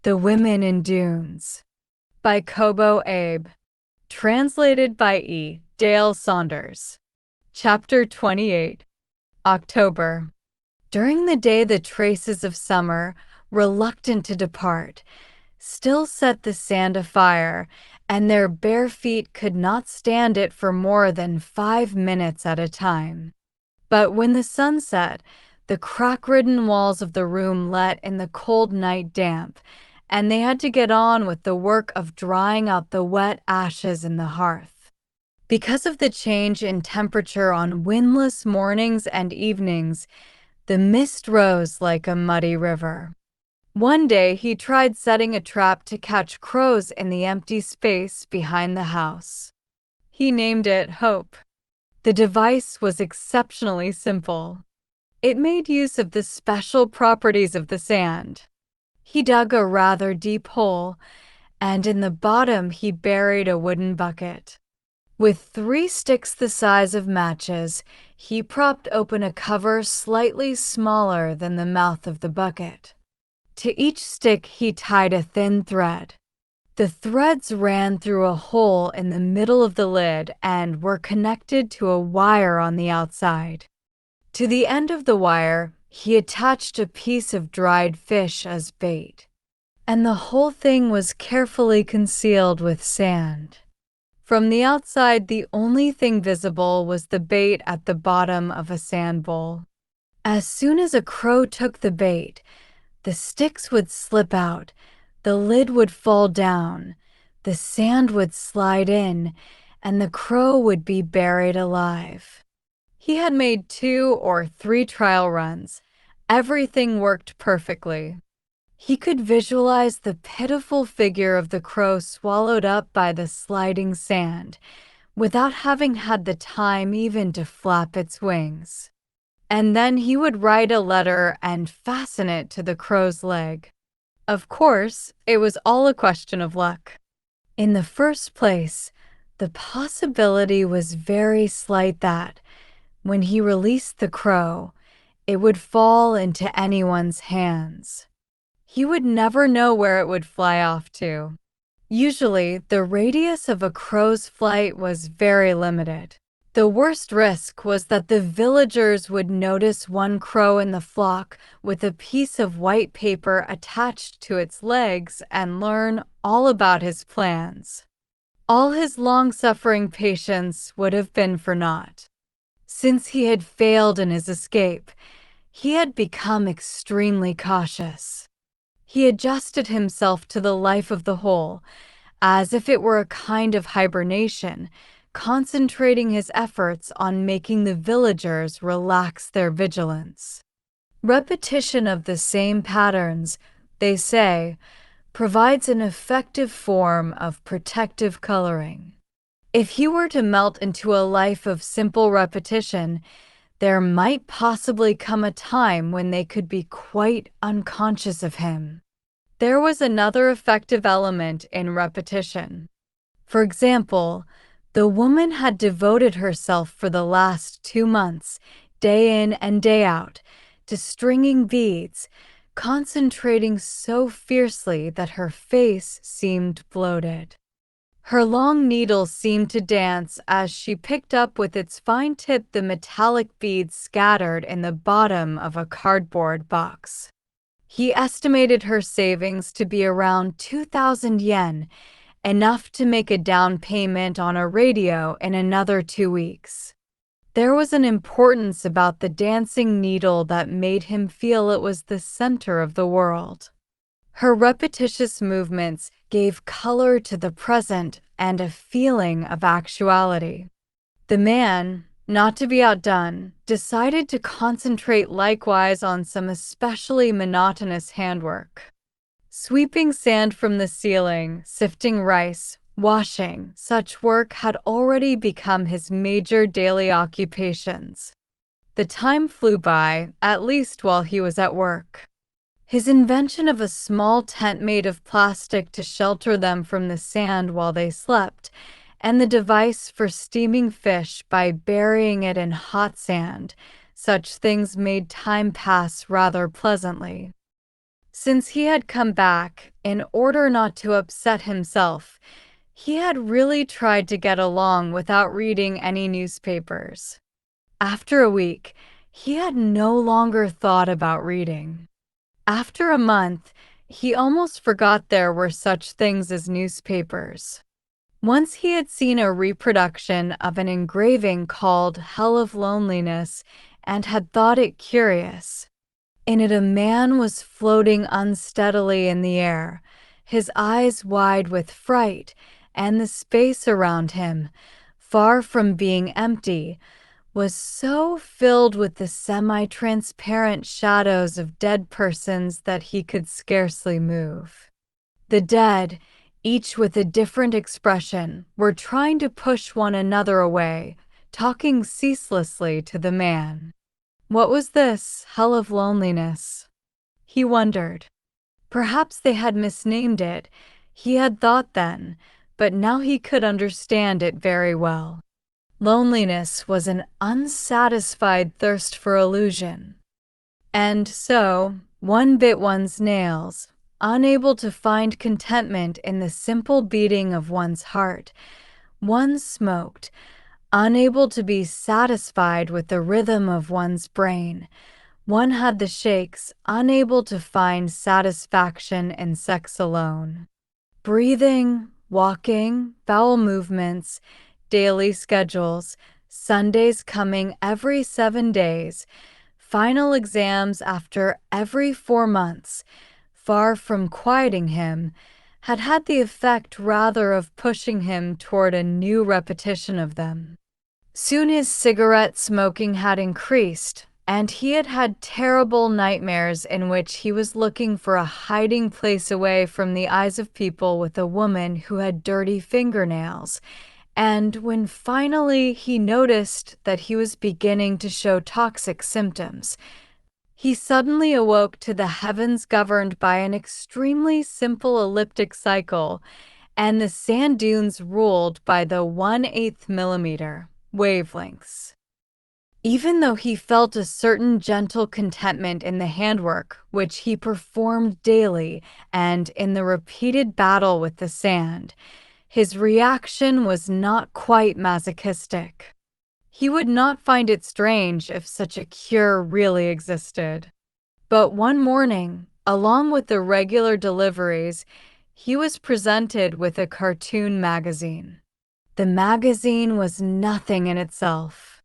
The Women in Dunes by Kobo Abe. Translated by Dale Saunders. Chapter 28. October. During the day the traces of summer, reluctant to depart, still set the sand afire, and their bare feet could not stand it for more than 5 minutes at a time. But when the sun set, the crack-ridden walls of the room let in the cold night damp, and they had to get on with the work of drying out the wet ashes in the hearth. Because of the change in temperature on windless mornings and evenings, the mist rose like a muddy river. One day he tried setting a trap to catch crows in the empty space behind the house. He named it Hope. The device was exceptionally simple. It made use of the special properties of the sand. He dug a rather deep hole, and in the bottom he buried a wooden bucket. With 3 sticks the size of matches, he propped open a cover slightly smaller than the mouth of the bucket. To each stick he tied a thin thread. The threads ran through a hole in the middle of the lid and were connected to a wire on the outside. To the end of the wire, he attached a piece of dried fish as bait, and the whole thing was carefully concealed with sand. From the outside, the only thing visible was the bait at the bottom of a sand bowl. As soon as a crow took the bait, the sticks would slip out, the lid would fall down, the sand would slide in, and the crow would be buried alive. He had made 2 or 3 trial runs. Everything worked perfectly. He could visualize the pitiful figure of the crow swallowed up by the sliding sand, without having had the time even to flap its wings. And then he would write a letter and fasten it to the crow's leg. Of course, it was all a question of luck. In the first place, the possibility was very slight that, when he released the crow, it would fall into anyone's hands. He would never know where it would fly off to. Usually, the radius of a crow's flight was very limited. The worst risk was that the villagers would notice one crow in the flock with a piece of white paper attached to its legs and learn all about his plans. All his long-suffering patience would have been for naught. Since he had failed in his escape, he had become extremely cautious. He adjusted himself to the life of the hole, as if it were a kind of hibernation, concentrating his efforts on making the villagers relax their vigilance. Repetition of the same patterns, they say, provides an effective form of protective coloring. If he were to melt into a life of simple repetition, there might possibly come a time when they could be quite unconscious of him. There was another effective element in repetition. For example, the woman had devoted herself for the last 2 months, day in and day out, to stringing beads, concentrating so fiercely that her face seemed bloated. Her long needle seemed to dance as she picked up with its fine tip the metallic beads scattered in the bottom of a cardboard box. He estimated her savings to be around 2,000 yen, enough to make a down payment on a radio in another 2 weeks. There was an importance about the dancing needle that made him feel it was the center of the world. Her repetitious movements gave color to the present and a feeling of actuality. The man, not to be outdone, decided to concentrate likewise on some especially monotonous handwork. Sweeping sand from the ceiling, sifting rice, washing, such work had already become his major daily occupations. The time flew by, at least while he was at work. His invention of a small tent made of plastic to shelter them from the sand while they slept, and the device for steaming fish by burying it in hot sand, such things made time pass rather pleasantly. Since he had come back, in order not to upset himself, he had really tried to get along without reading any newspapers. After a week, he had no longer thought about reading. After a month, he almost forgot there were such things as newspapers. Once he had seen a reproduction of an engraving called Hell of Loneliness and had thought it curious. In it, a man was floating unsteadily in the air, his eyes wide with fright, and the space around him, far from being empty, was so filled with the semi-transparent shadows of dead persons that he could scarcely move. The dead, each with a different expression, were trying to push one another away, talking ceaselessly to the man. What was this hell of loneliness? He wondered. Perhaps they had misnamed it. He had thought then, but now he could understand it very well. Loneliness was an unsatisfied thirst for illusion. And so, one bit one's nails, unable to find contentment in the simple beating of one's heart. One smoked, unable to be satisfied with the rhythm of one's brain. One had the shakes, unable to find satisfaction in sex alone. Breathing, walking, bowel movements, daily schedules, Sundays coming every 7 days, final exams after every 4 months, far from quieting him, had had the effect rather of pushing him toward a new repetition of them. Soon his cigarette smoking had increased, and he had had terrible nightmares in which he was looking for a hiding place away from the eyes of people with a woman who had dirty fingernails. And when finally he noticed that he was beginning to show toxic symptoms, he suddenly awoke to the heavens governed by an extremely simple elliptic cycle, and the sand dunes ruled by the 1/8 millimeter wavelengths. Even though he felt a certain gentle contentment in the handwork which he performed daily and in the repeated battle with the sand, his reaction was not quite masochistic. He would not find it strange if such a cure really existed. But one morning, along with the regular deliveries, he was presented with a cartoon magazine. The magazine was nothing in itself.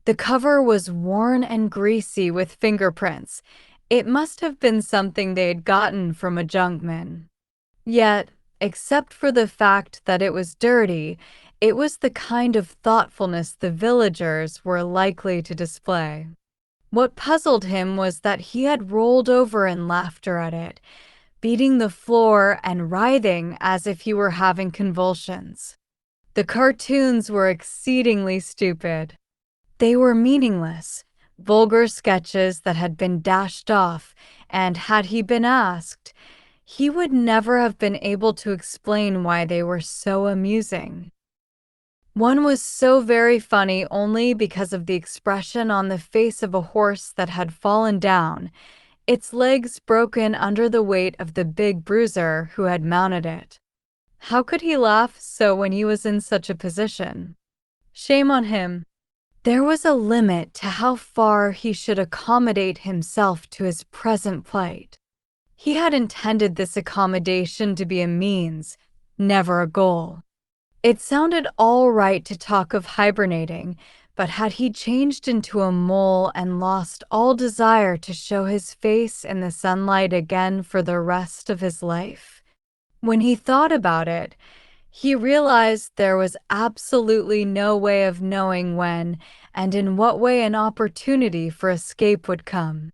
The cover was worn and greasy with fingerprints. It must have been something they had gotten from a junkman. Yet, except for the fact that it was dirty, it was the kind of thoughtfulness the villagers were likely to display. What puzzled him was that he had rolled over in laughter at it, beating the floor and writhing as if he were having convulsions. The cartoons were exceedingly stupid. They were meaningless, vulgar sketches that had been dashed off, and had he been asked, he would never have been able to explain why they were so amusing. One was so very funny only because of the expression on the face of a horse that had fallen down, its legs broken under the weight of the big bruiser who had mounted it. How could he laugh so when he was in such a position? Shame on him. There was a limit to how far he should accommodate himself to his present plight. He had intended this accommodation to be a means, never a goal. It sounded all right to talk of hibernating, but had he changed into a mole and lost all desire to show his face in the sunlight again for the rest of his life? When he thought about it, he realized there was absolutely no way of knowing when and in what way an opportunity for escape would come.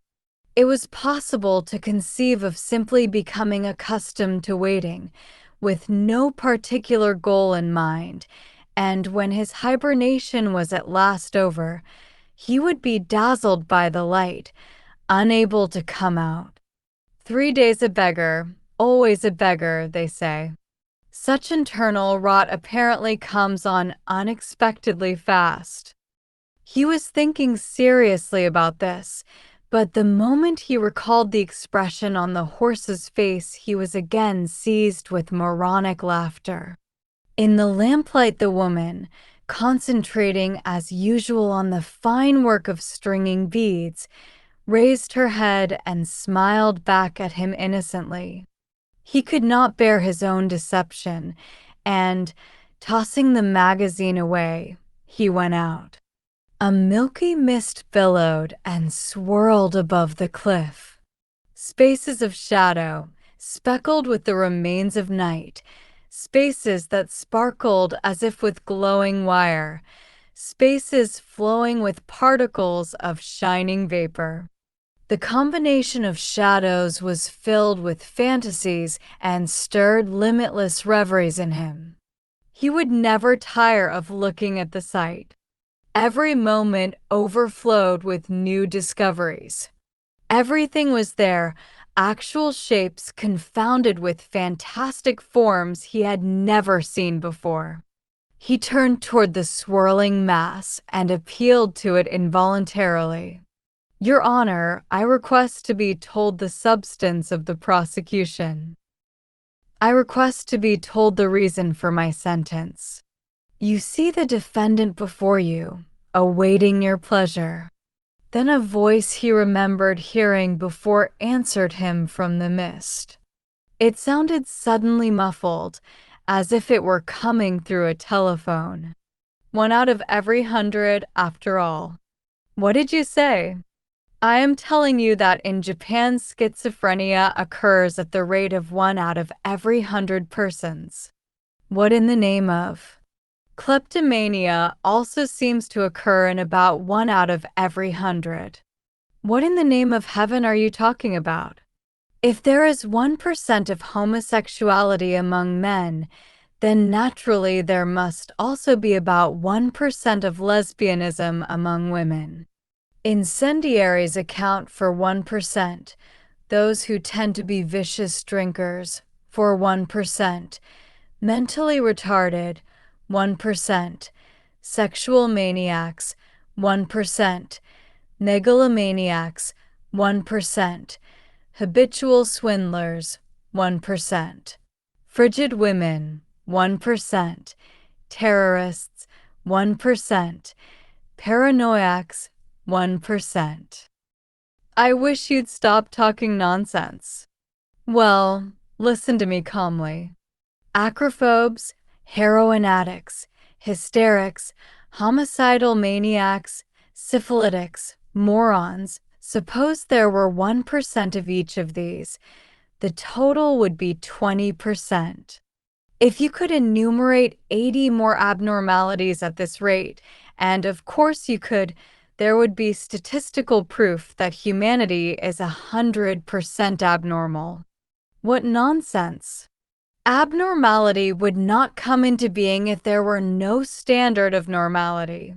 It was possible to conceive of simply becoming accustomed to waiting, with no particular goal in mind, and when his hibernation was at last over, he would be dazzled by the light, unable to come out. 3 days a beggar, always a beggar, they say. Such internal rot apparently comes on unexpectedly fast. He was thinking seriously about this, But the moment he recalled the expression on the horse's face, he was again seized with moronic laughter. In the lamplight, the woman, concentrating as usual on the fine work of stringing beads, raised her head and smiled back at him innocently. He could not bear his own deception, and, tossing the magazine away, he went out. A milky mist billowed and swirled above the cliff. Spaces of shadow, speckled with the remains of night, spaces that sparkled as if with glowing wire, spaces flowing with particles of shining vapor. The combination of shadows was filled with fantasies and stirred limitless reveries in him. He would never tire of looking at the sight. Every moment overflowed with new discoveries. Everything was there, actual shapes confounded with fantastic forms he had never seen before. He turned toward the swirling mass and appealed to it involuntarily. "Your Honor, I request to be told the substance of the prosecution. I request to be told the reason for my sentence. You see the defendant before you, awaiting your pleasure." Then a voice he remembered hearing before answered him from the mist. It sounded suddenly muffled, as if it were coming through a telephone. "1 out of every 100, after all." "What did you say?" "I am telling you that in Japan schizophrenia occurs at the rate of 1 out of every 100 persons." "What in the name of?" "Kleptomania also seems to occur in about 1 out of every 100. "What in the name of heaven are you talking about?" "If there is 1% of homosexuality among men, then naturally there must also be about 1% of lesbianism among women. Incendiaries account for 1%, those who tend to be vicious drinkers for 1%, mentally retarded 1%, sexual maniacs 1%, megalomaniacs 1%, habitual swindlers 1%, frigid women 1%, terrorists 1%, paranoiacs 1%. I wish you'd stop talking nonsense. Well, listen to me calmly. Acrophobes, heroin addicts, hysterics, homicidal maniacs, syphilitics, morons, suppose there were 1% of each of these, the total would be 20%. If you could enumerate 80 more abnormalities at this rate, and of course you could, there would be statistical proof that humanity is 100% abnormal. What nonsense! Abnormality would not come into being if there were no standard of normality.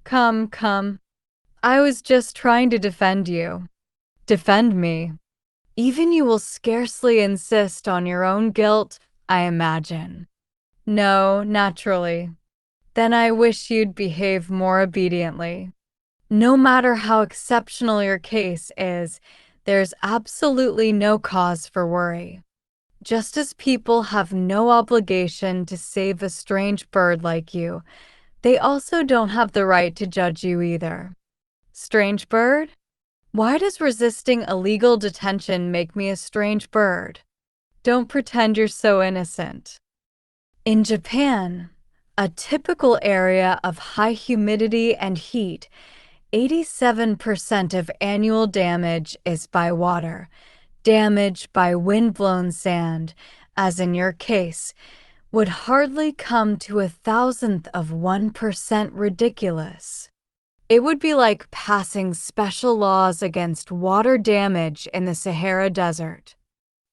Come. I was just trying to defend you. Defend me. Even you will scarcely insist on your own guilt, I imagine. No, naturally. Then I wish you'd behave more obediently. No matter how exceptional your case is, there's absolutely no cause for worry. Just as people have no obligation to save a strange bird like you, they also don't have the right to judge you either. Strange bird? Why does resisting illegal detention make me a strange bird? Don't pretend you're so innocent. In Japan, a typical area of high humidity and heat, 87% of annual damage is by water. Damage by wind-blown sand, as in your case, would hardly come to 1,000th of 1% ridiculous. It would be like passing special laws against water damage in the Sahara Desert.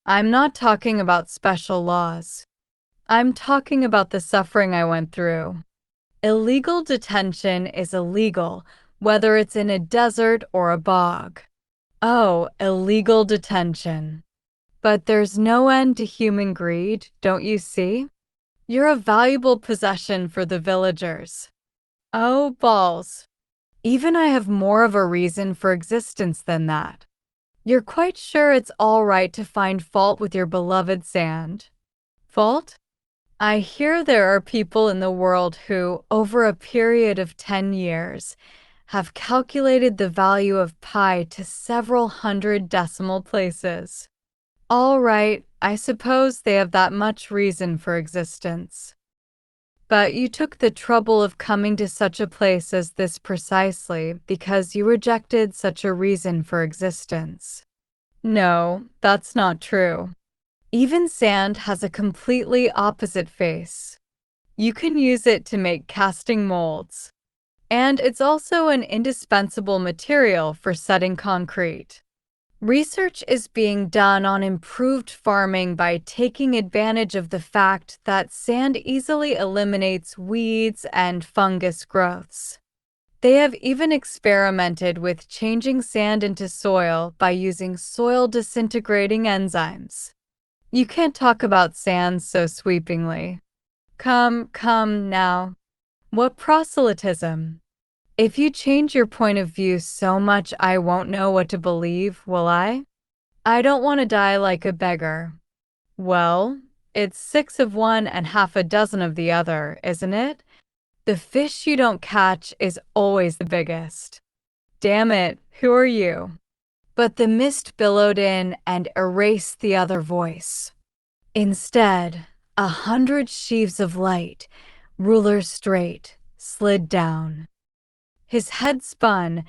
I'm not talking about special laws. I'm talking about the suffering I went through. Illegal detention is illegal, whether it's in a desert or a bog. Oh, illegal detention. But there's no end to human greed, don't you see? You're a valuable possession for the villagers. Oh, balls. Even I have more of a reason for existence than that. You're quite sure it's all right to find fault with your beloved sand? Fault? I hear there are people in the world who, over a period of 10 years, have calculated the value of pi to several hundred decimal places. All right, I suppose they have that much reason for existence. But you took the trouble of coming to such a place as this precisely because you rejected such a reason for existence. No, that's not true. Even sand has a completely opposite face. You can use it to make casting molds. And it's also an indispensable material for setting concrete. Research is being done on improved farming by taking advantage of the fact that sand easily eliminates weeds and fungus growths. They have even experimented with changing sand into soil by using soil disintegrating enzymes. You can't talk about sand so sweepingly. Come now. What proselytism? If you change your point of view so much I won't know what to believe, will I? I don't want to die like a beggar. Well, it's 6 of one and half a dozen of the other, isn't it? The fish you don't catch is always the biggest. Damn it, who are you? But the mist billowed in and erased the other voice. Instead, 100 sheaves of light, ruler straight, slid down. His head spun,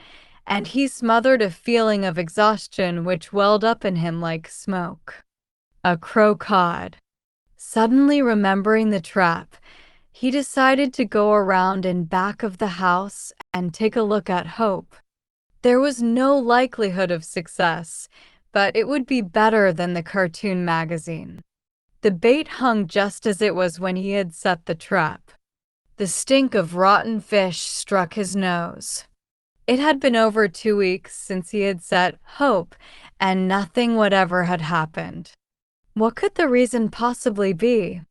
and he smothered a feeling of exhaustion which welled up in him like smoke. A crow cawed. Suddenly remembering the trap, he decided to go around in back of the house and take a look at Hope. There was no likelihood of success, but it would be better than the cartoon magazine. The bait hung just as it was when he had set the trap. The stink of rotten fish struck his nose. It had been over 2 weeks since he had set Hope, and nothing whatever had happened. What could the reason possibly be?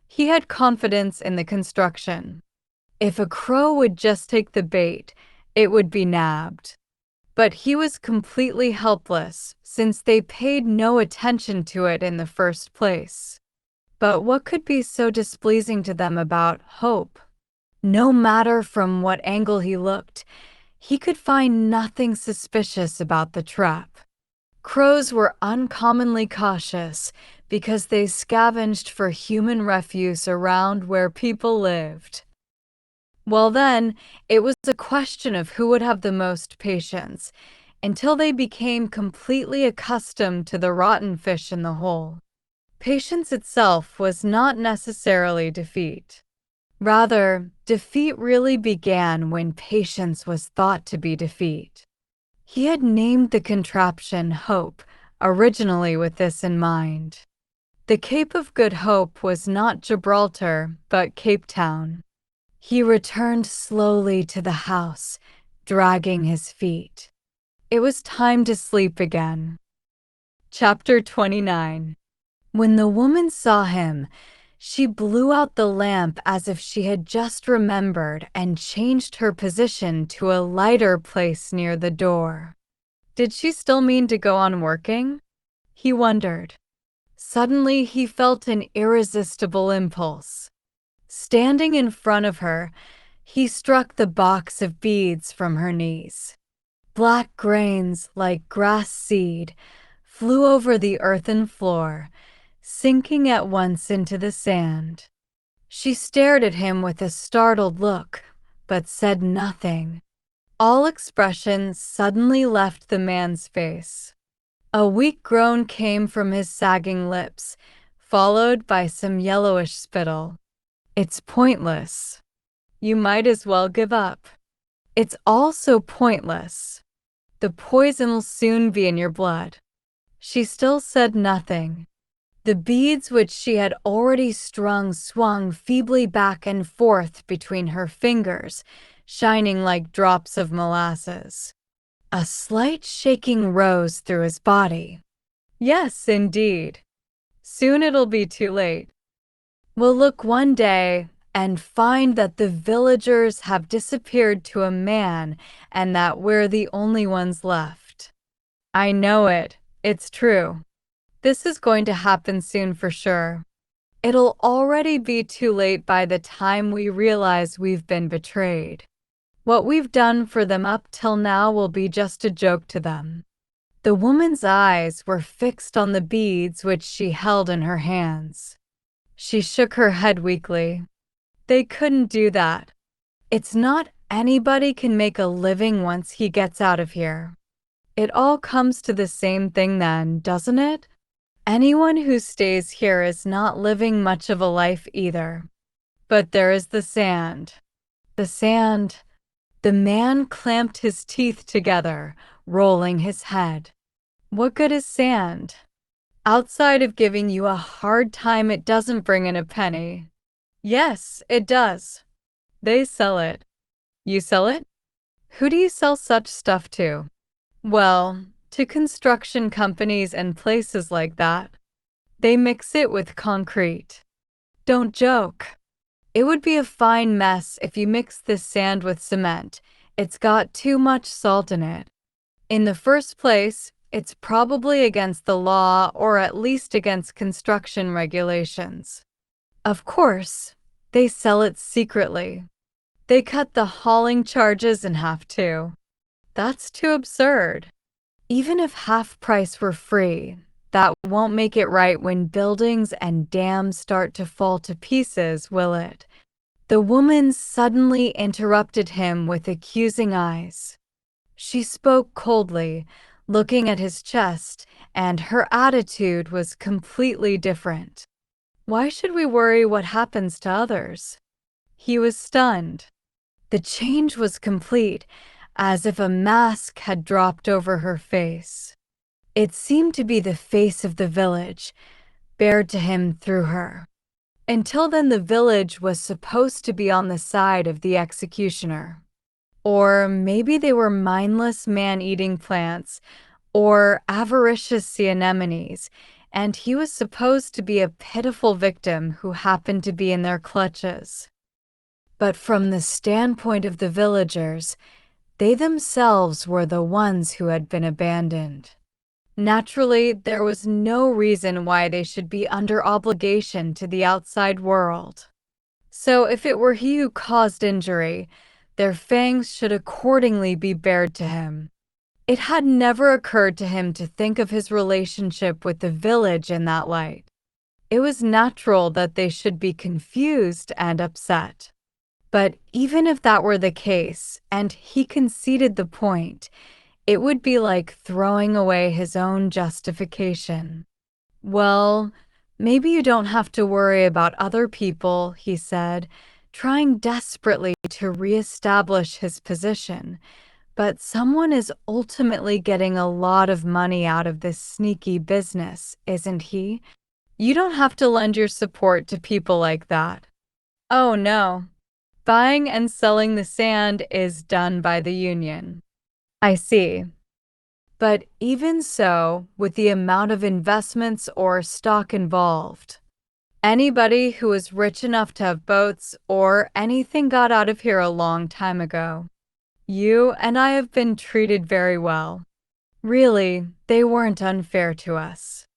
He had confidence in the construction. If a crow would just take the bait, it would be nabbed. But he was completely helpless, since they paid no attention to it in the first place. But what could be so displeasing to them about Hope? No matter from what angle he looked, he could find nothing suspicious about the trap. Crows were uncommonly cautious because they scavenged for human refuse around where people lived. Well then, it was a question of who would have the most patience, until they became completely accustomed to the rotten fish in the hole. Patience itself was not necessarily defeat. Rather, defeat really began when patience was thought to be defeat. He had named the contraption Hope, originally with this in mind. The Cape of Good Hope was not Gibraltar, but Cape Town. He returned slowly to the house, dragging his feet. It was time to sleep again. Chapter 29. When the woman saw him, she blew out the lamp as if she had just remembered and changed her position to a lighter place near the door. Did she still mean to go on working? He wondered. Suddenly he felt an irresistible impulse. Standing in front of her, he struck the box of beads from her knees. Black grains, like grass seed, flew over the earthen floor, sinking at once into the sand. She stared at him with a startled look, but said nothing. All expression suddenly left the man's face. A weak groan came from his sagging lips, followed by some yellowish spittle. It's pointless. You might as well give up. It's all so pointless. The poison will soon be in your blood. She still said nothing. The beads which she had already strung swung feebly back and forth between her fingers, shining like drops of molasses. A slight shaking rose through his body. Yes, indeed. Soon it'll be too late. We'll look one day, and find that the villagers have disappeared to a man and that we're the only ones left. I know it. It's true. This is going to happen soon for sure. It'll already be too late by the time we realize we've been betrayed. What we've done for them up till now will be just a joke to them. The woman's eyes were fixed on the beads which she held in her hands. She shook her head weakly. They couldn't do that. It's not anybody can make a living once he gets out of here. It all comes to the same thing then, doesn't it? Anyone who stays here is not living much of a life either. But there is the sand. The sand. The man clamped his teeth together, rolling his head. What good is sand? Outside of giving you a hard time, it doesn't bring in a penny. Yes, it does. They sell it. You sell it? Who do you sell such stuff to? Well, to construction companies and places like that. They mix it with concrete. Don't joke. It would be a fine mess if you mix this sand with cement. It's got too much salt in it. In the first place, it's probably against the law or at least against construction regulations. Of course, they sell it secretly. They cut the hauling charges in half too. That's too absurd. Even if half price were free, that won't make it right when buildings and dams start to fall to pieces, will it? The woman suddenly interrupted him with accusing eyes. She spoke coldly, looking at his chest, and her attitude was completely different. Why should we worry what happens to others? He was stunned. The change was complete, as if a mask had dropped over her face. It seemed to be the face of the village, bared to him through her. Until then, the village was supposed to be on the side of the executioner. Or maybe they were mindless man-eating plants, or avaricious sea anemones, and he was supposed to be a pitiful victim who happened to be in their clutches. But from the standpoint of the villagers, they themselves were the ones who had been abandoned. Naturally, there was no reason why they should be under obligation to the outside world. So if it were he who caused injury, their fangs should accordingly be bared to him. It had never occurred to him to think of his relationship with the village in that light. It was natural that they should be confused and upset. But even if that were the case, and he conceded the point, it would be like throwing away his own justification. Well, maybe you don't have to worry about other people, he said, trying desperately to reestablish his position. But someone is ultimately getting a lot of money out of this sneaky business, isn't he? You don't have to lend your support to people like that. Oh no. Buying and selling the sand is done by the union. I see. But even so, with the amount of investments or stock involved, anybody who was rich enough to have boats or anything got out of here a long time ago. You and I have been treated very well. Really, they weren't unfair to us.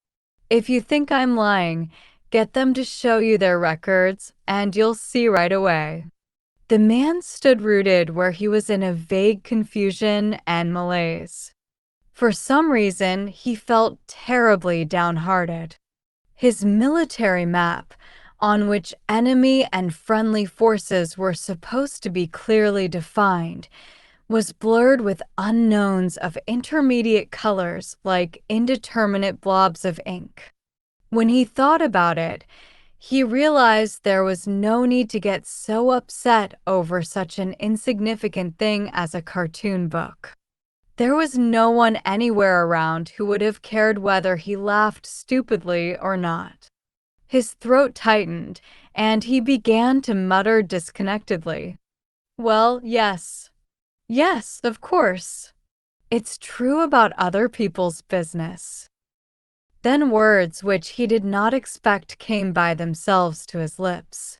If you think I'm lying, get them to show you their records, and you'll see right away. The man stood rooted where he was in a vague confusion and malaise. For some reason, he felt terribly downhearted. His military map, on which enemy and friendly forces were supposed to be clearly defined, was blurred with unknowns of intermediate colors like indeterminate blobs of ink. When he thought about it, he realized there was no need to get so upset over such an insignificant thing as a cartoon book. There was no one anywhere around who would have cared whether he laughed stupidly or not. His throat tightened, and he began to mutter disconnectedly. Well, yes. Yes, of course. It's true about other people's business. Then words which he did not expect came by themselves to his lips.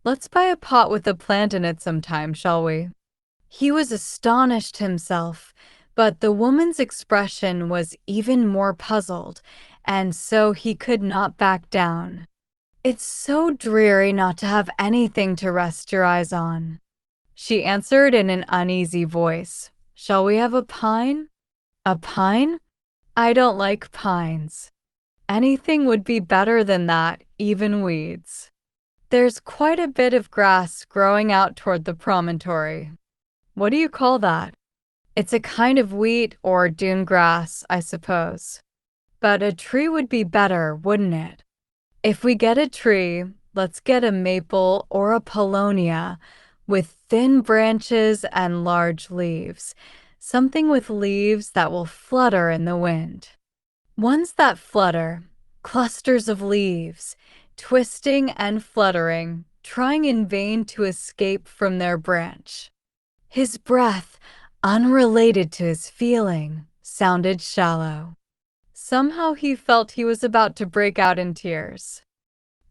Let's buy a pot with a plant in it sometime, shall we? He was astonished himself, but the woman's expression was even more puzzled, and so he could not back down. It's so dreary not to have anything to rest your eyes on, she answered in an uneasy voice. Shall we have a pine? A pine? I don't like pines. Anything would be better than that, even weeds. There's quite a bit of grass growing out toward the promontory. What do you call that? It's a kind of wheat or dune grass, I suppose. But a tree would be better, wouldn't it? If we get a tree, let's get a maple or a paulownia with thin branches and large leaves. Something with leaves that will flutter in the wind. Ones that flutter, clusters of leaves, twisting and fluttering, trying in vain to escape from their branch. His breath, unrelated to his feeling, sounded shallow. Somehow he felt he was about to break out in tears.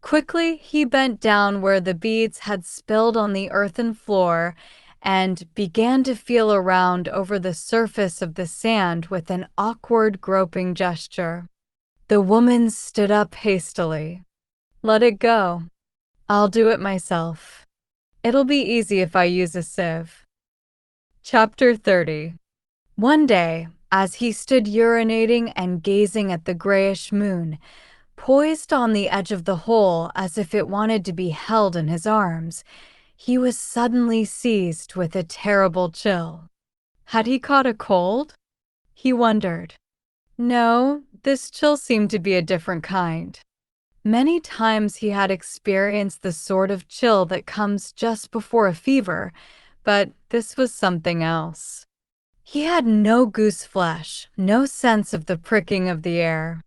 Quickly, he bent down where the beads had spilled on the earthen floor and began to feel around over the surface of the sand with an awkward, groping gesture. The woman stood up hastily. Let it go. I'll do it myself. It'll be easy if I use a sieve. Chapter 30. One day, as he stood urinating and gazing at the grayish moon, poised on the edge of the hole as if it wanted to be held in his arms, he was suddenly seized with a terrible chill. Had he caught a cold? He wondered. No, this chill seemed to be a different kind. Many times he had experienced the sort of chill that comes just before a fever, but this was something else. He had no goose flesh, no sense of the pricking of the air.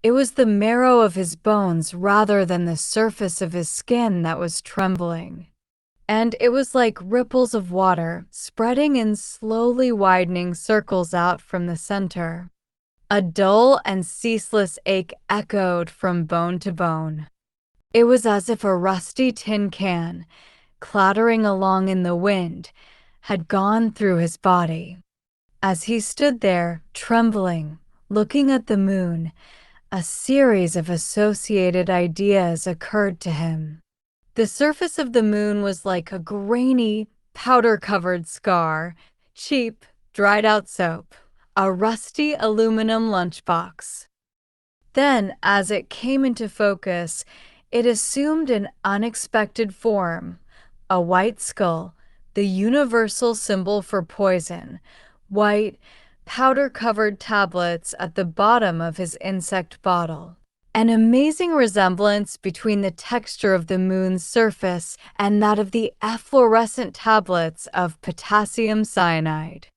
It was the marrow of his bones rather than the surface of his skin that was trembling. And it was like ripples of water spreading in slowly widening circles out from the center. A dull and ceaseless ache echoed from bone to bone. It was as if a rusty tin can, clattering along in the wind, had gone through his body. As he stood there, trembling, looking at the moon, a series of associated ideas occurred to him. The surface of the moon was like a grainy, powder-covered scar, cheap, dried-out soap, a rusty aluminum lunchbox. Then, as it came into focus, it assumed an unexpected form, a white skull, the universal symbol for poison, white, powder-covered tablets at the bottom of his insect bottle. An amazing resemblance between the texture of the moon's surface and that of the efflorescent tablets of potassium cyanide.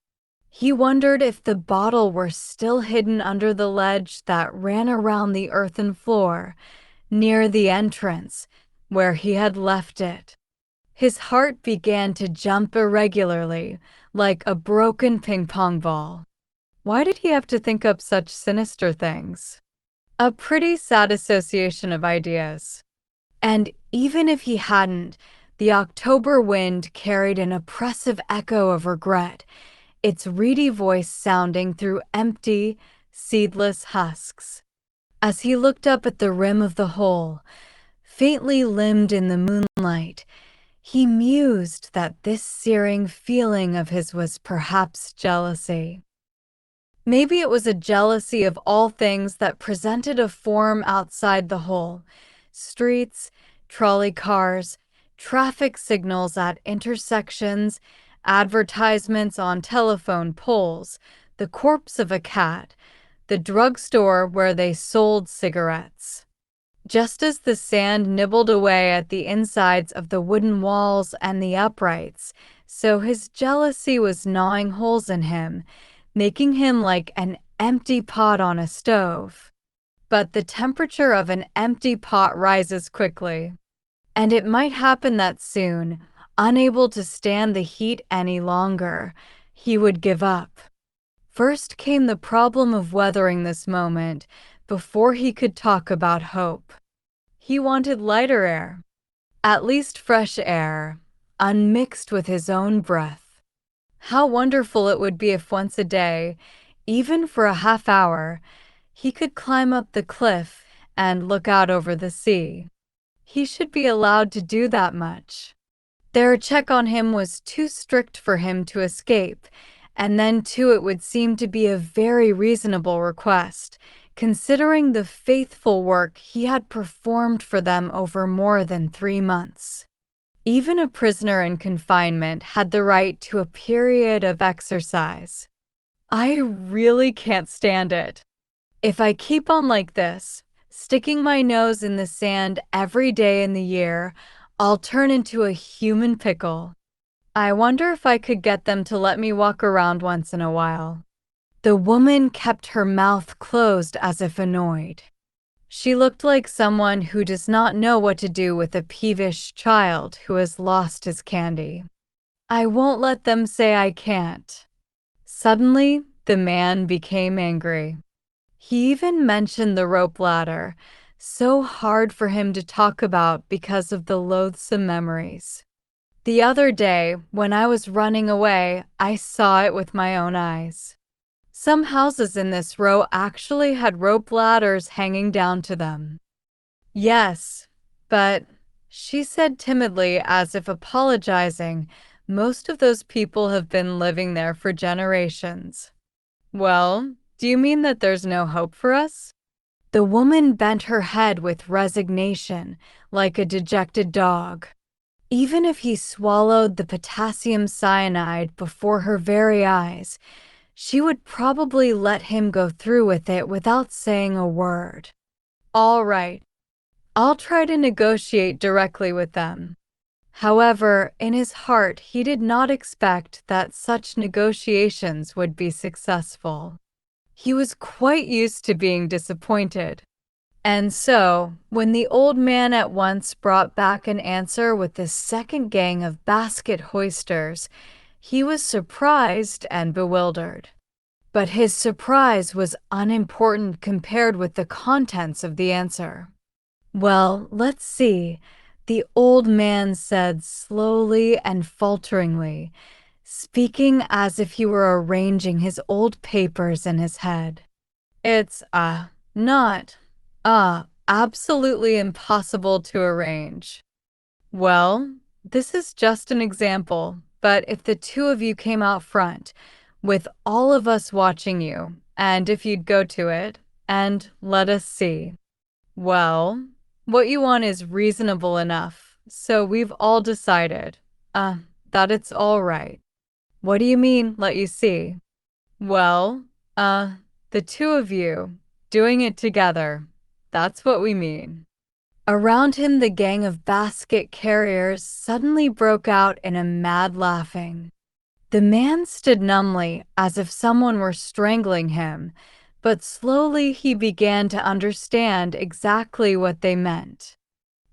He wondered if the bottle were still hidden under the ledge that ran around the earthen floor, near the entrance, where he had left it. His heart began to jump irregularly, like a broken ping-pong ball. Why did he have to think up such sinister things? A pretty sad association of ideas. And even if he hadn't, the October wind carried an oppressive echo of regret, its reedy voice sounding through empty, seedless husks. As he looked up at the rim of the hole, faintly limned in the moonlight, he mused that this searing feeling of his was perhaps jealousy. Maybe it was a jealousy of all things that presented a form outside the hole: streets, trolley cars, traffic signals at intersections, advertisements on telephone poles, the corpse of a cat, the drugstore where they sold cigarettes. Just as the sand nibbled away at the insides of the wooden walls and the uprights, so his jealousy was gnawing holes in him, making him like an empty pot on a stove. But the temperature of an empty pot rises quickly, and it might happen that soon, unable to stand the heat any longer, he would give up. First came the problem of weathering this moment before he could talk about hope. He wanted lighter air. At least fresh air, unmixed with his own breath. How wonderful it would be if once a day, even for a half hour, he could climb up the cliff and look out over the sea. He should be allowed to do that much. Their check on him was too strict for him to escape, and then too it would seem to be a very reasonable request, considering the faithful work he had performed for them over more than 3 months. Even a prisoner in confinement had the right to a period of exercise. I really can't stand it. If I keep on like this, sticking my nose in the sand every day in the year, I'll turn into a human pickle. I wonder if I could get them to let me walk around once in a while. The woman kept her mouth closed as if annoyed. She looked like someone who does not know what to do with a peevish child who has lost his candy. I won't let them say I can't. Suddenly, the man became angry. He even mentioned the rope ladder, so hard for him to talk about because of the loathsome memories. The other day, when I was running away, I saw it with my own eyes. Some houses in this row actually had rope ladders hanging down to them. Yes, but, she said timidly as if apologizing, most of those people have been living there for generations. Well, do you mean that there's no hope for us? The woman bent her head with resignation, like a dejected dog. Even if he swallowed the potassium cyanide before her very eyes, she would probably let him go through with it without saying a word. All right, I'll try to negotiate directly with them. However, in his heart, he did not expect that such negotiations would be successful. He was quite used to being disappointed. And so, when the old man at once brought back an answer with the second gang of basket hoisters, he was surprised and bewildered. But his surprise was unimportant compared with the contents of the answer. Well, let's see, the old man said slowly and falteringly, speaking as if he were arranging his old papers in his head. It's, not, absolutely impossible to arrange. Well, this is just an example, but if the two of you came out front, with all of us watching you, and if you'd go to it, and let us see. Well, what you want is reasonable enough, so we've all decided, that it's all right. What do you mean, let you see? Well, the two of you, doing it together, that's what we mean. Around him, the gang of basket carriers suddenly broke out in a mad laughing. The man stood numbly, as if someone were strangling him, but slowly he began to understand exactly what they meant.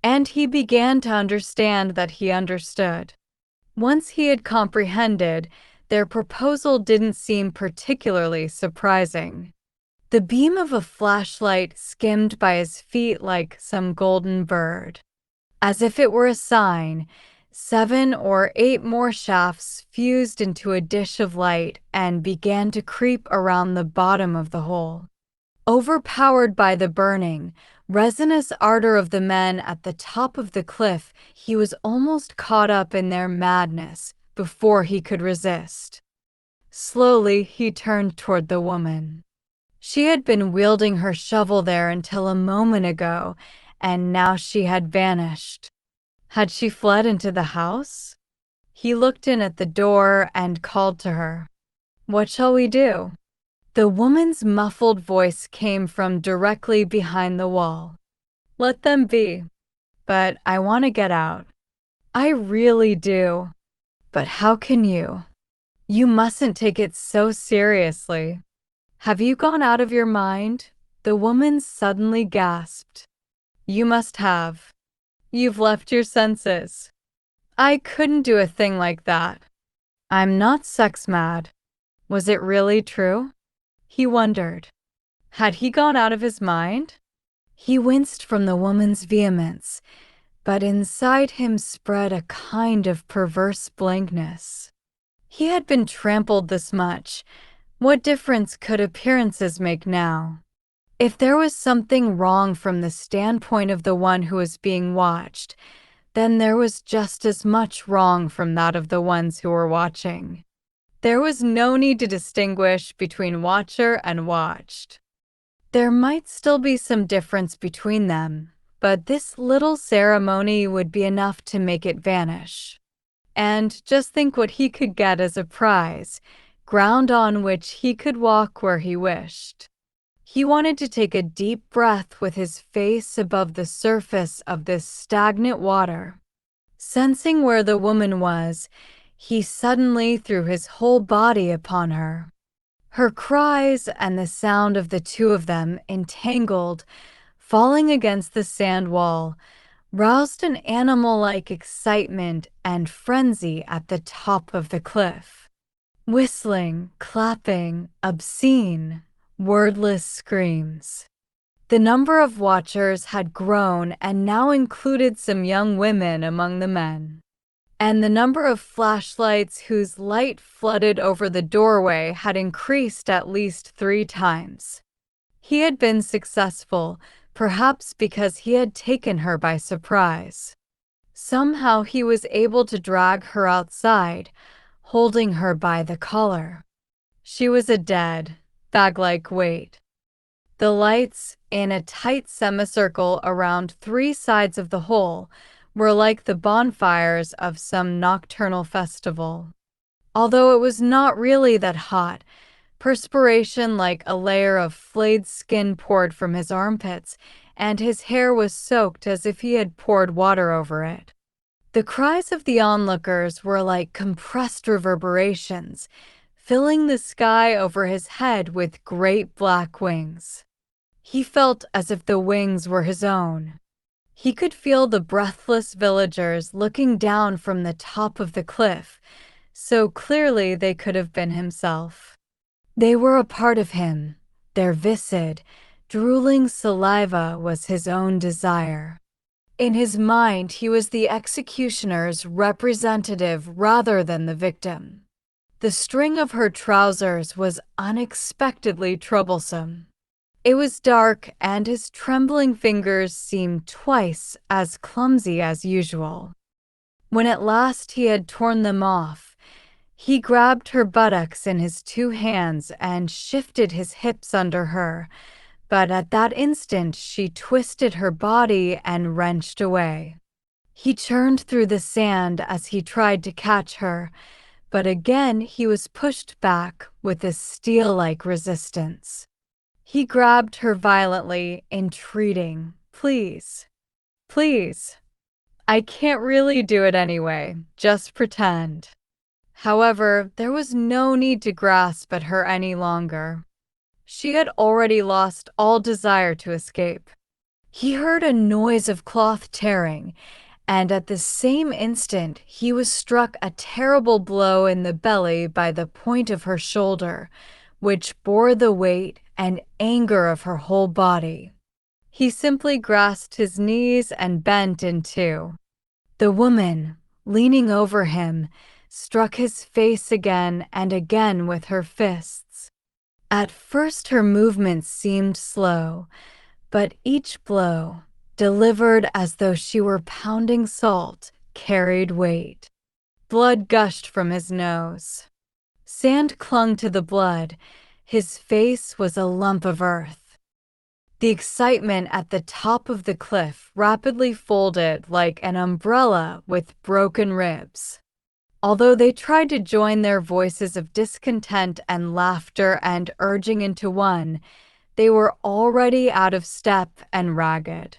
And he began to understand that he understood. Once he had comprehended, their proposal didn't seem particularly surprising. The beam of a flashlight skimmed by his feet like some golden bird. As if it were a sign, 7 or 8 more shafts fused into a dish of light and began to creep around the bottom of the hole. Overpowered by the burning, resinous ardor of the men at the top of the cliff, he was almost caught up in their madness before he could resist. Slowly, he turned toward the woman. She had been wielding her shovel there until a moment ago, and now she had vanished. Had she fled into the house? He looked in at the door and called to her. "What shall we do?" The woman's muffled voice came from directly behind the wall. "Let them be. But I want to get out. I really do. But how can you? You mustn't take it so seriously. Have you gone out of your mind?" The woman suddenly gasped. "You must have. You've left your senses. I couldn't do a thing like that. I'm not sex mad." Was it really true? He wondered. Had he gone out of his mind? He winced from the woman's vehemence. but inside him spread a kind of perverse blankness. He had been trampled this much. What difference could appearances make now? If there was something wrong from the standpoint of the one who was being watched, then there was just as much wrong from that of the ones who were watching. There was no need to distinguish between watcher and watched. There might still be some difference between them, but this little ceremony would be enough to make it vanish. And just think what he could get as a prize, ground on which he could walk where he wished. He wanted to take a deep breath with his face above the surface of this stagnant water. Sensing where the woman was, he suddenly threw his whole body upon her. Her cries and the sound of the two of them entangled, falling against the sand wall, roused an animal-like excitement and frenzy at the top of the cliff. Whistling, clapping, obscene, wordless screams. The number of watchers had grown and now included some young women among the men. And the number of flashlights whose light flooded over the doorway had increased at least 3 times. He had been successful, perhaps because he had taken her by surprise. Somehow he was able to drag her outside, holding her by the collar. She was a dead, bag-like weight. The lights, in a tight semicircle around 3 sides of the hole, were like the bonfires of some nocturnal festival. Although it was not really that hot, perspiration like a layer of flayed skin poured from his armpits, and his hair was soaked as if he had poured water over it. The cries of the onlookers were like compressed reverberations, filling the sky over his head with great black wings. He felt as if the wings were his own. He could feel the breathless villagers looking down from the top of the cliff, so clearly they could have been himself. They were a part of him. Their viscid, drooling saliva was his own desire. In his mind, he was the executioner's representative rather than the victim. The string of her trousers was unexpectedly troublesome. It was dark, and his trembling fingers seemed twice as clumsy as usual. When at last he had torn them off, he grabbed her buttocks in his 2 hands and shifted his hips under her, but at that instant she twisted her body and wrenched away. He churned through the sand as he tried to catch her, but again he was pushed back with a steel-like resistance. He grabbed her violently, entreating, "Please, please. I can't really do it anyway, just pretend." However, there was no need to grasp at her any longer. She had already lost all desire to escape. He heard a noise of cloth tearing, and at the same instant he was struck a terrible blow in the belly by the point of her shoulder, which bore the weight and anger of her whole body. He simply grasped his knees and bent in 2. The woman, leaning over him, struck his face again and again with her fists. At first her movements seemed slow, but each blow, delivered as though she were pounding salt, carried weight. Blood gushed from his nose. Sand clung to the blood. His face was a lump of earth. The excitement at the top of the cliff rapidly folded like an umbrella with broken ribs. Although they tried to join their voices of discontent and laughter and urging into one, they were already out of step and ragged.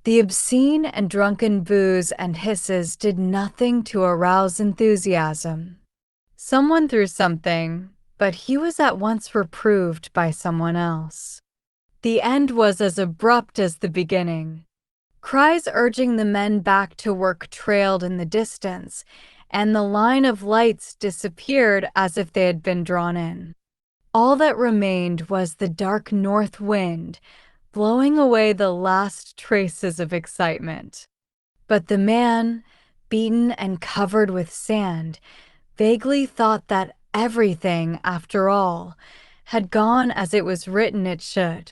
The obscene and drunken boos and hisses did nothing to arouse enthusiasm. Someone threw something, but he was at once reproved by someone else. The end was as abrupt as the beginning. Cries urging the men back to work trailed in the distance, and the line of lights disappeared as if they had been drawn in. All that remained was the dark north wind, blowing away the last traces of excitement. But the man, beaten and covered with sand, vaguely thought that everything, after all, had gone as it was written it should.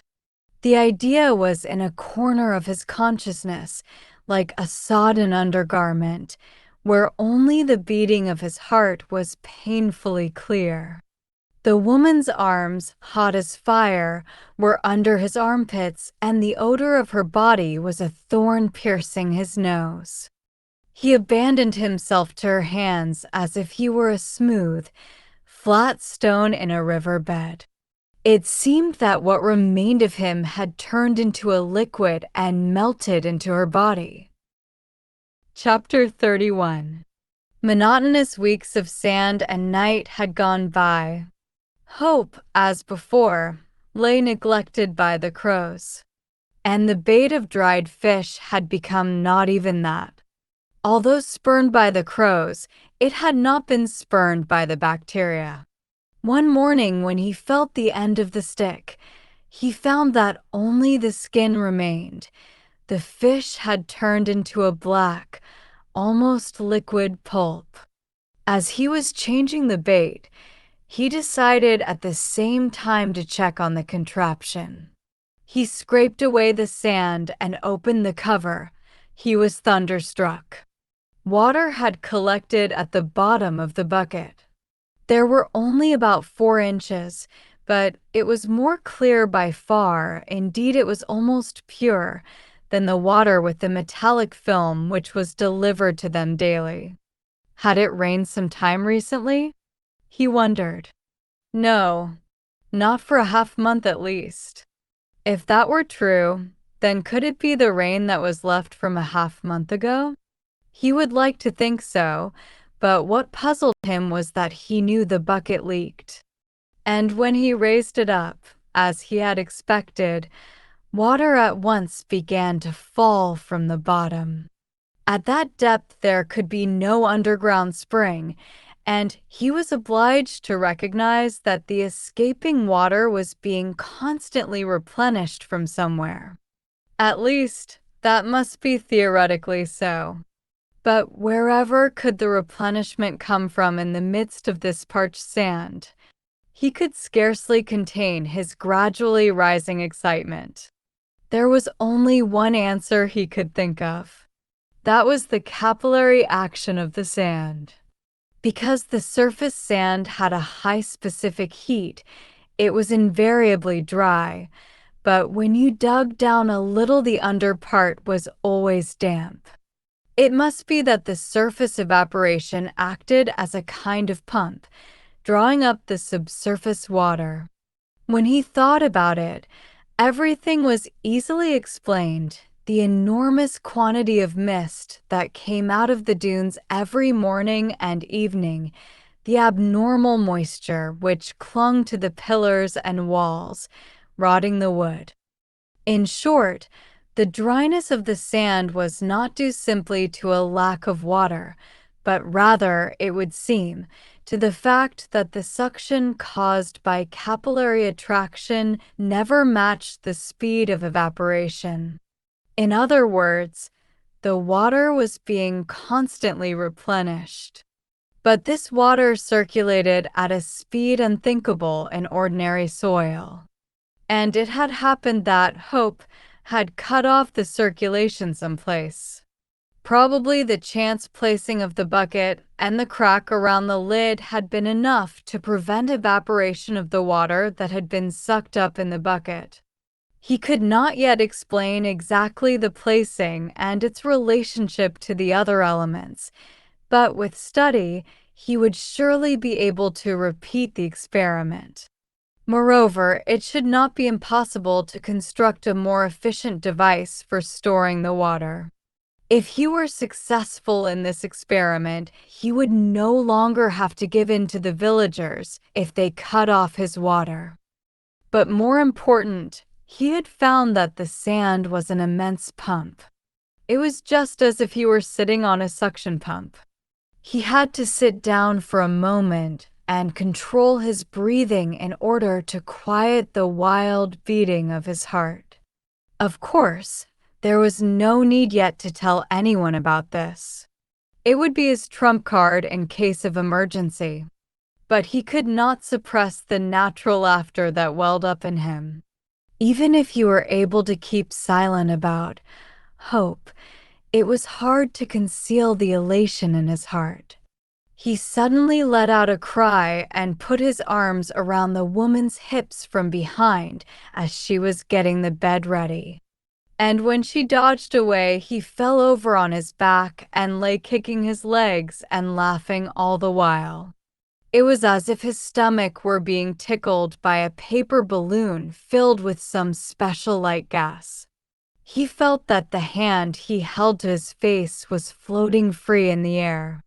The idea was in a corner of his consciousness, like a sodden undergarment, where only the beating of his heart was painfully clear. The woman's arms, hot as fire, were under his armpits, and the odor of her body was a thorn piercing his nose. He abandoned himself to her hands as if he were a smooth, flat stone in a riverbed. It seemed that what remained of him had turned into a liquid and melted into her body. Chapter 31. Monotonous weeks of sand and night had gone by. Hope, as before, lay neglected by the crows, and the bait of dried fish had become not even that. Although spurned by the crows, it had not been spurned by the bacteria. One morning, when he felt the end of the stick, he found that only the skin remained. The fish had turned into a black, almost liquid pulp. As he was changing the bait, he decided at the same time to check on the contraption. He scraped away the sand and opened the cover. He was thunderstruck. Water had collected at the bottom of the bucket. There were only about 4 inches, but it was more clear by far, indeed it was almost pure, than the water with the metallic film which was delivered to them daily. Had it rained some time recently? He wondered. No, not for a half-month at least. If that were true, then could it be the rain that was left from a half-month ago? He would like to think so, but what puzzled him was that he knew the bucket leaked. And when he raised it up, as he had expected, water at once began to fall from the bottom. At that depth there could be no underground spring, and he was obliged to recognize that the escaping water was being constantly replenished from somewhere. At least, that must be theoretically so. But wherever could the replenishment come from in the midst of this parched sand? He could scarcely contain his gradually rising excitement. There was only one answer he could think of. That was the capillary action of the sand. Because the surface sand had a high specific heat, it was invariably dry, but when you dug down a little, the under part was always damp. It must be that the surface evaporation acted as a kind of pump, drawing up the subsurface water. When he thought about it, everything was easily explained. The enormous quantity of mist that came out of the dunes every morning and evening, the abnormal moisture which clung to the pillars and walls, rotting the wood. In short, the dryness of the sand was not due simply to a lack of water, but rather, it would seem, to the fact that the suction caused by capillary attraction never matched the speed of evaporation. In other words, the water was being constantly replenished. But this water circulated at a speed unthinkable in ordinary soil. And it had happened that hope had cut off the circulation someplace. Probably the chance placing of the bucket and the crack around the lid had been enough to prevent evaporation of the water that had been sucked up in the bucket. He could not yet explain exactly the placing and its relationship to the other elements, but with study, he would surely be able to repeat the experiment. Moreover, it should not be impossible to construct a more efficient device for storing the water. If he were successful in this experiment, he would no longer have to give in to the villagers if they cut off his water. But more important, he had found that the sand was an immense pump. It was just as if he were sitting on a suction pump. He had to sit down for a moment and control his breathing in order to quiet the wild beating of his heart. Of course, There was no need yet to tell anyone about this. It would be his trump card in case of emergency. But he could not suppress the natural laughter that welled up in him. Even if you were able to keep silent about hope, it was hard to conceal the elation in his heart. He suddenly let out a cry and put his arms around the woman's hips from behind as she was getting the bed ready. And when she dodged away, he fell over on his back and lay kicking his legs and laughing all the while. It was as if his stomach were being tickled by a paper balloon filled with some special light gas. He felt that the hand he held to his face was floating free in the air.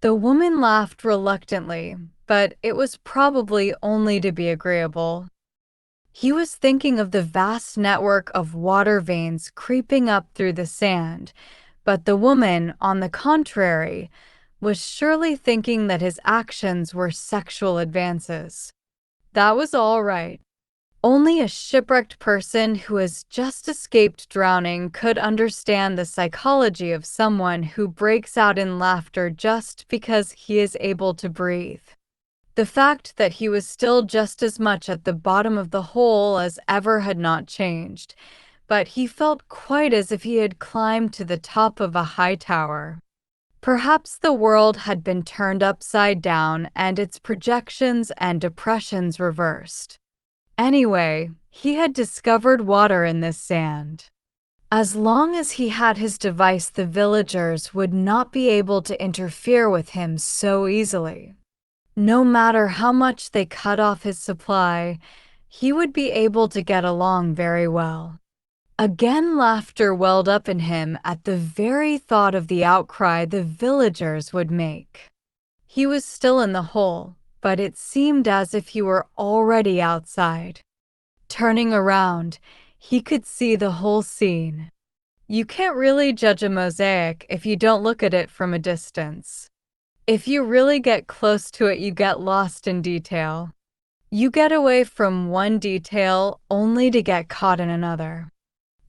The woman laughed reluctantly, but it was probably only to be agreeable. He was thinking of the vast network of water veins creeping up through the sand, but the woman, on the contrary, was surely thinking that his actions were sexual advances. That was all right. Only a shipwrecked person who has just escaped drowning could understand the psychology of someone who breaks out in laughter just because he is able to breathe. The fact that he was still just as much at the bottom of the hole as ever had not changed, but he felt quite as if he had climbed to the top of a high tower. Perhaps the world had been turned upside down and its projections and depressions reversed. Anyway, he had discovered water in this sand. As long as he had his device, the villagers would not be able to interfere with him so easily. No matter how much they cut off his supply, he would be able to get along very well. Again, laughter welled up in him at the very thought of the outcry the villagers would make. He was still in the hole, but it seemed as if he were already outside. Turning around, he could see the whole scene. You can't really judge a mosaic if you don't look at it from a distance. If you really get close to it, you get lost in detail. You get away from one detail only to get caught in another.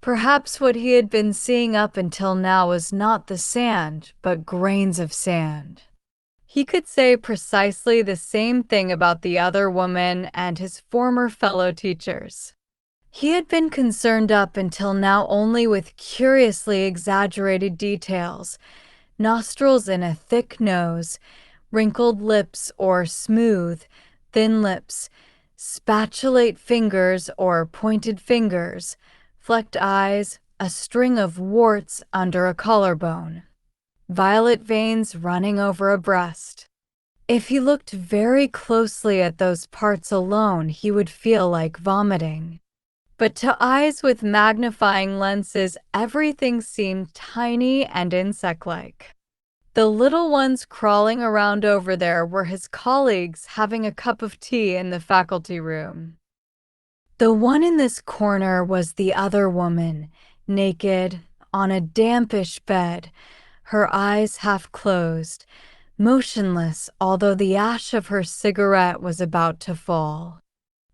Perhaps what he had been seeing up until now was not the sand, but grains of sand. He could say precisely the same thing about the other woman and his former fellow teachers. He had been concerned up until now only with curiously exaggerated details, nostrils in a thick nose, wrinkled lips or smooth, thin lips, spatulate fingers or pointed fingers, flecked eyes, a string of warts under a collarbone, violet veins running over a breast. If he looked very closely at those parts alone, he would feel like vomiting. But to eyes with magnifying lenses, everything seemed tiny and insect-like. The little ones crawling around over there were his colleagues having a cup of tea in the faculty room. The one in this corner was the other woman, naked, on a dampish bed, her eyes half closed, motionless although the ash of her cigarette was about to fall.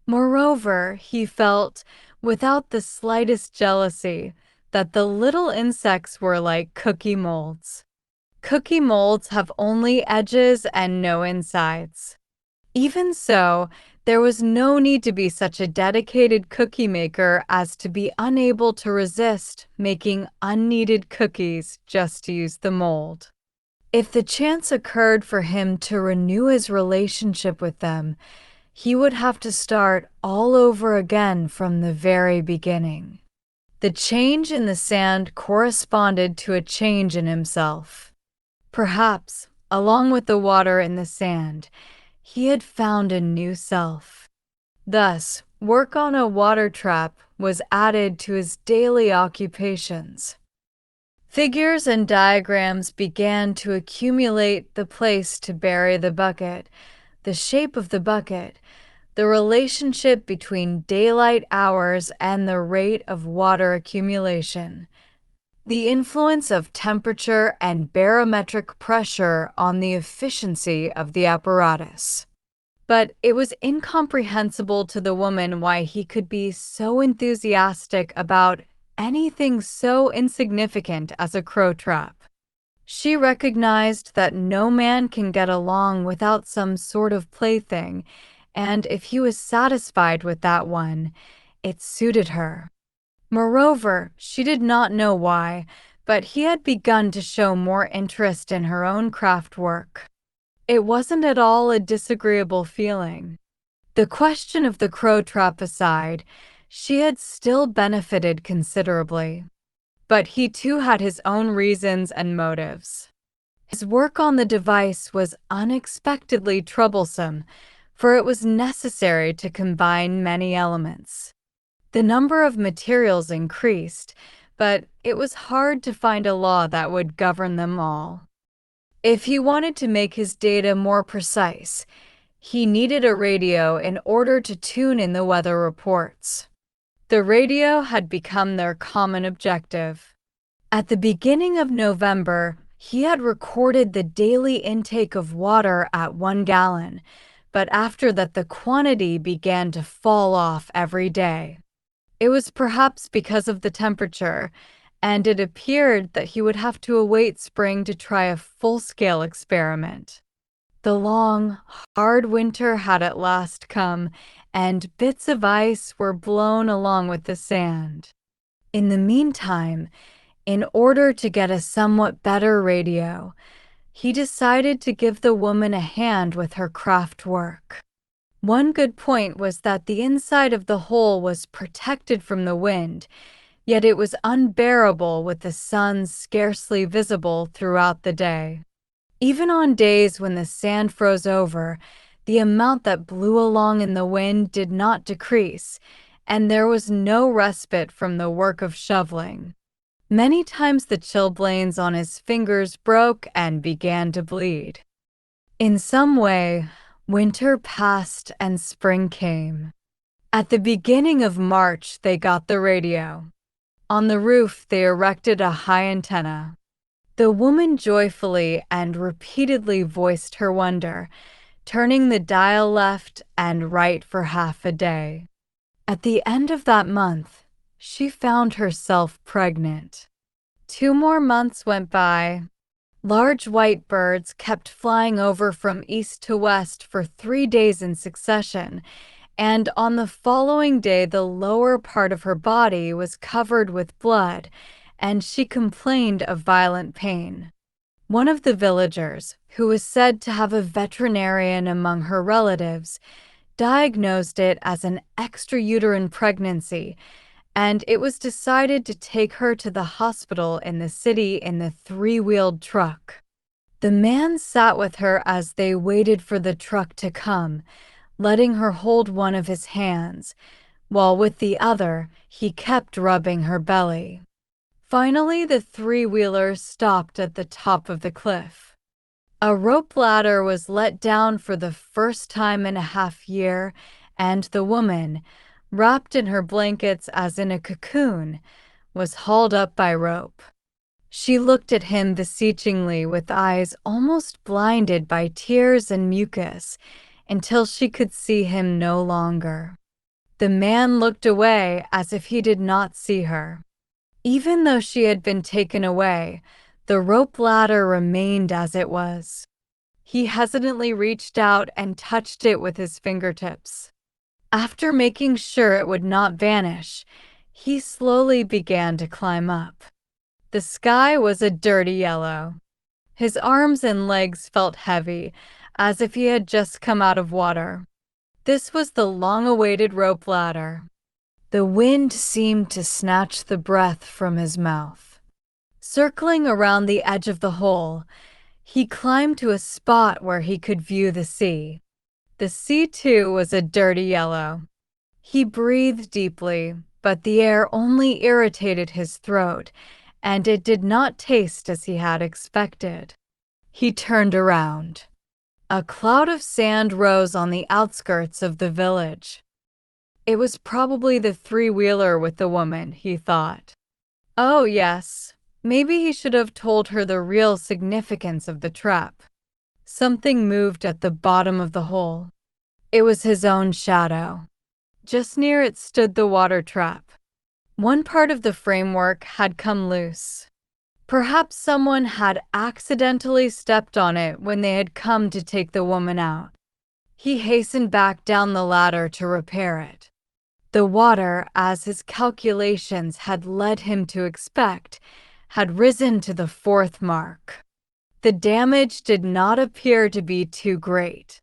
Moreover, he felt, without the slightest jealousy, that the little insects were like cookie molds. Cookie molds have only edges and no insides. Even so, there was no need to be such a dedicated cookie maker as to be unable to resist making unneeded cookies just to use the mold. If the chance occurred for him to renew his relationship with them, he would have to start all over again from the very beginning. The change in the sand corresponded to a change in himself. Perhaps, along with the water in the sand, he had found a new self. Thus, work on a water trap was added to his daily occupations. Figures and diagrams began to accumulate: the place to bury the bucket, the shape of the bucket, the relationship between daylight hours and the rate of water accumulation, the influence of temperature and barometric pressure on the efficiency of the apparatus. But it was incomprehensible to the woman why he could be so enthusiastic about anything so insignificant as a crow trap. She recognized that no man can get along without some sort of plaything, and if he was satisfied with that one, it suited her. Moreover, she did not know why, but he had begun to show more interest in her own craft work. It wasn't at all a disagreeable feeling. The question of the crow trap aside, she had still benefited considerably. But he too had his own reasons and motives. His work on the device was unexpectedly troublesome, for it was necessary to combine many elements. The number of materials increased, but it was hard to find a law that would govern them all. If he wanted to make his data more precise, he needed a radio in order to tune in the weather reports. The radio had become their common objective. At the beginning of November, he had recorded the daily intake of water at 1 gallon, but after that the quantity began to fall off every day. It was perhaps because of the temperature, and it appeared that he would have to await spring to try a full-scale experiment. The long, hard winter had at last come, and bits of ice were blown along with the sand. In the meantime, in order to get a somewhat better radio, he decided to give the woman a hand with her craft work. One good point was that the inside of the hole was protected from the wind, yet it was unbearable with the sun scarcely visible throughout the day. Even on days when the sand froze over, the amount that blew along in the wind did not decrease, and there was no respite from the work of shoveling. Many times the chilblains on his fingers broke and began to bleed. In some way, winter passed and spring came. At the beginning of March, they got the radio. On the roof, they erected a high antenna. The woman joyfully and repeatedly voiced her wonder, turning the dial left and right for half a day. At the end of that month, she found herself pregnant. 2 more months went by. Large white birds kept flying over from east to west for 3 days in succession, and on the following day the lower part of her body was covered with blood, and she complained of violent pain. One of the villagers, who was said to have a veterinarian among her relatives, diagnosed it as an extrauterine pregnancy, and it was decided to take her to the hospital in the city in the 3-wheeled truck. The man sat with her as they waited for the truck to come, letting her hold one of his hands, while with the other he kept rubbing her belly. Finally, the 3-wheeler stopped at the top of the cliff. A rope ladder was let down for the first time in a half-year, and the woman, wrapped in her blankets as in a cocoon, was hauled up by rope. She looked at him beseechingly with eyes almost blinded by tears and mucus until she could see him no longer. The man looked away as if he did not see her. Even though she had been taken away, the rope ladder remained as it was. He hesitantly reached out and touched it with his fingertips. After making sure it would not vanish, he slowly began to climb up. The sky was a dirty yellow. His arms and legs felt heavy, as if he had just come out of water. This was the long-awaited rope ladder. The wind seemed to snatch the breath from his mouth. Circling around the edge of the hole, he climbed to a spot where he could view the sea. The sea, too, was a dirty yellow. He breathed deeply, but the air only irritated his throat, and it did not taste as he had expected. He turned around. A cloud of sand rose on the outskirts of the village. It was probably the 3-wheeler with the woman, he thought. Oh, yes, maybe he should have told her the real significance of the trap. Something moved at the bottom of the hole. It was his own shadow. Just near it stood the water trap. One part of the framework had come loose. Perhaps someone had accidentally stepped on it when they had come to take the woman out. He hastened back down the ladder to repair it. The water, as his calculations had led him to expect, had risen to the 4th mark. The damage did not appear to be too great.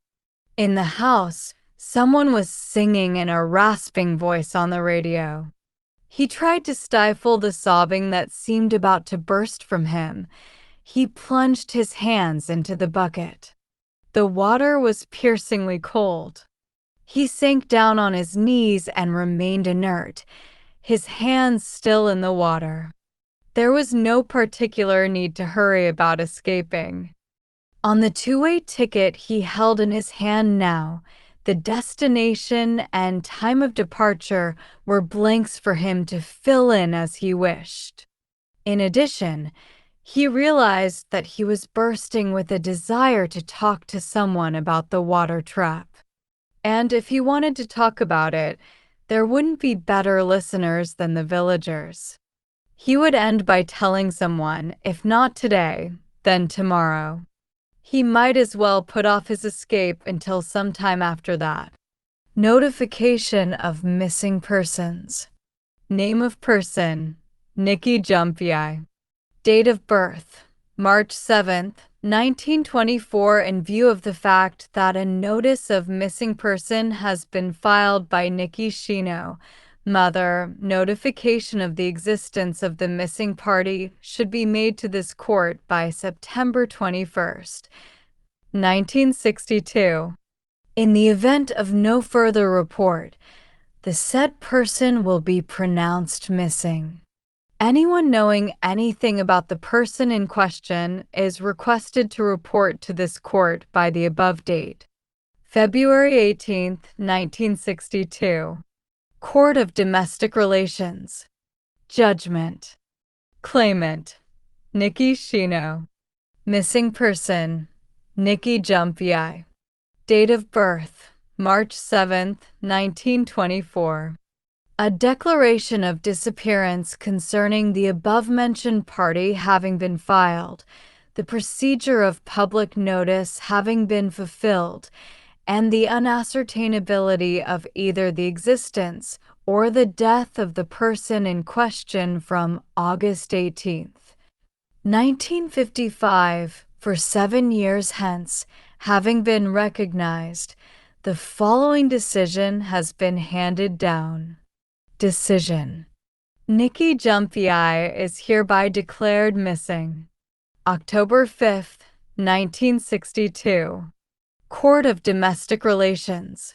In the house, someone was singing in a rasping voice on the radio. He tried to stifle the sobbing that seemed about to burst from him. He plunged his hands into the bucket. The water was piercingly cold. He sank down on his knees and remained inert, his hands still in the water. There was no particular need to hurry about escaping. On the two-way ticket he held in his hand now, the destination and time of departure were blanks for him to fill in as he wished. In addition, he realized that he was bursting with a desire to talk to someone about the water trap. And if he wanted to talk about it, there wouldn't be better listeners than the villagers. He would end by telling someone, if not today, then tomorrow. He might as well put off his escape until sometime after that. Notification of missing persons. Name of person, Nikki Jumpy. Date of birth, March 7th, 1924. In view of the fact that a notice of missing person has been filed by Nikki Shino, mother, notification of the existence of the missing party should be made to this court by September 21st, 1962. In the event of no further report, the said person will be pronounced missing. Anyone knowing anything about the person in question is requested to report to this court by the above date. February 18th, 1962. Court of Domestic Relations. Judgment. Claimant, Nikki Shino. Missing person, Nikki Jumpy. Date of birth, March 7th, 1924. A declaration of disappearance concerning the above-mentioned party having been filed, the procedure of public notice having been fulfilled, and the unascertainability of either the existence or the death of the person in question from August 18th, 1955, for 7 years hence, having been recognized, the following decision has been handed down. Decision. Nikki Jumpy is hereby declared missing. October 5th, 1962. Court of Domestic Relations.